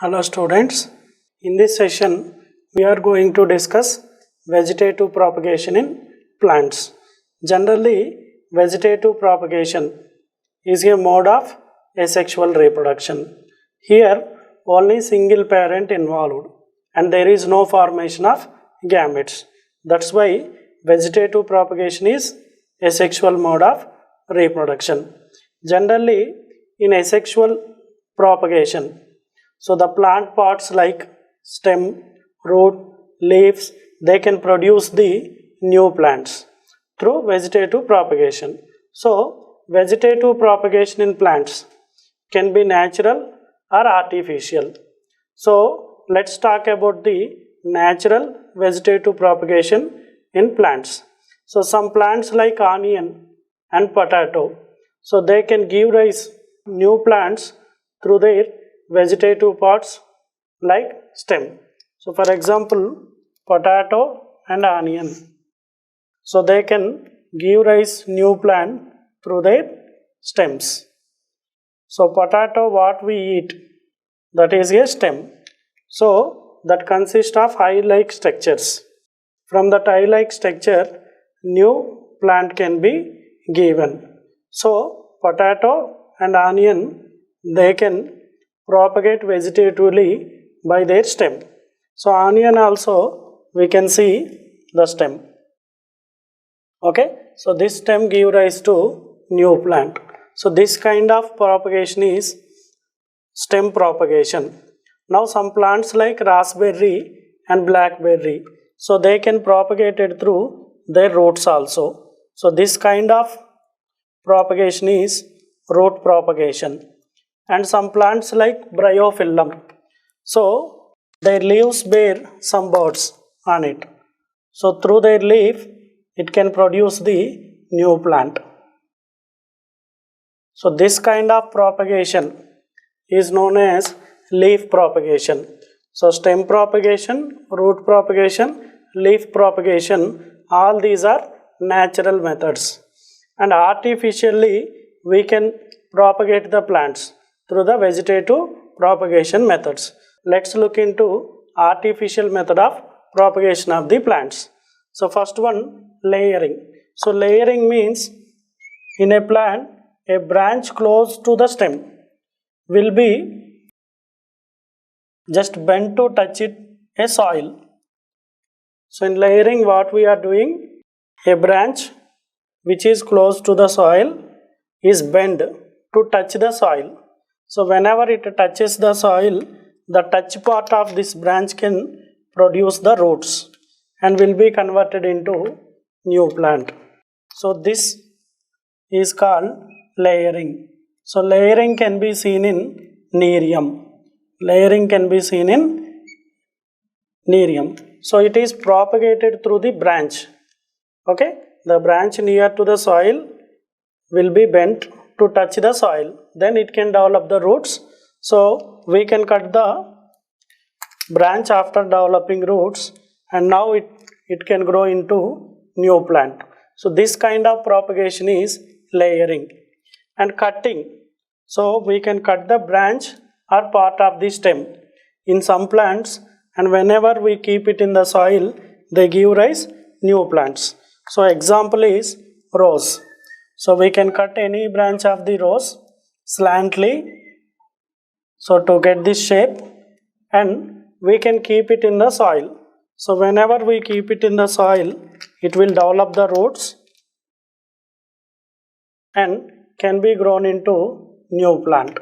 Hello students, in this session we are going to discuss vegetative propagation in plants. Generally, vegetative propagation is a mode of asexual reproduction. Here only single parent involved and there is no formation of gametes. That's why vegetative propagation is asexual mode of reproduction. Generally, in asexual propagation, so the plant parts like stem, root, leaves, they can produce the new plants through vegetative propagation. So vegetative propagation in plants can be natural or artificial. So let's talk about the natural vegetative propagation in plants. So some plants like onion and potato, so they can give rise new plants through their vegetative parts like stem. So for example, potato and onion, so they can give rise new plant through their stems. So potato, what we eat, that is a stem. So that consists of eye-like structures. From that eye-like structure, new plant can be given. So potato and onion, they can propagate vegetatively by their stem. So onion also we can see the stem. Okay, so this stem give rise to new plant. So this kind of propagation is stem propagation. Now some plants like raspberry and blackberry, so they can propagate it through their roots also. So this kind of propagation is root propagation. And some plants like bryophyllum, so their leaves bear some buds on it. So through their leaf, it can produce the new plant. So this kind of propagation is known as leaf propagation. So stem propagation, root propagation, leaf propagation, all these are natural methods. And artificially, we can propagate the plants through the vegetative propagation methods. Let's look into artificial method of propagation of the plants. So first one, layering. So layering means in a plant, a branch close to the stem will be just bent to touch it a soil. So in layering, what we are doing, a branch which is close to the soil is bent to touch the soil. So whenever it touches the soil, the touch part of this branch can produce the roots and will be converted into new plant. So this is called layering. So layering can be seen in Nerium. Layering can be seen in Nerium. So it is propagated through the branch. Okay, the branch near to the soil will be bent to touch the soil, then it can develop the roots. So we can cut the branch after developing roots and now it can grow into new plant. So this kind of propagation is layering. And cutting, so we can cut the branch or part of the stem in some plants, and whenever we keep it in the soil, they give rise new plants. So example is rose. So we can cut any branch of the rose slantly, so to get this shape, and we can keep it in the soil. So whenever we keep it in the soil, it will develop the roots and can be grown into new plant.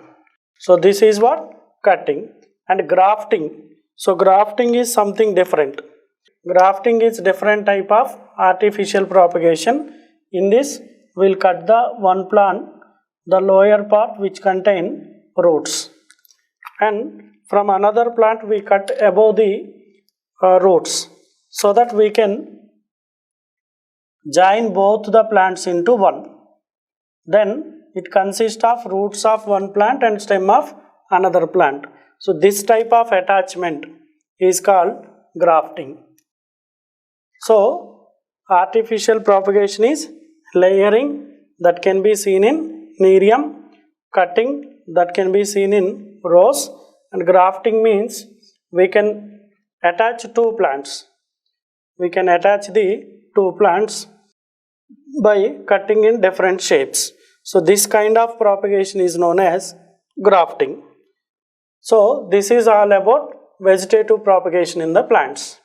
So this is what cutting. And grafting. So grafting is something different. Grafting is different type of artificial propagation. In this, we'll cut the one plant, the lower part which contain roots, and from another plant we cut above the roots, so that we can join both the plants into one. Then it consists of roots of one plant and stem of another plant. So this type of attachment is called grafting. So artificial propagation is layering, that can be seen in Nerium, cutting, that can be seen in rose, and grafting means we can attach two plants. We can attach the two plants by cutting in different shapes. So this kind of propagation is known as grafting. So this is all about vegetative propagation in the plants.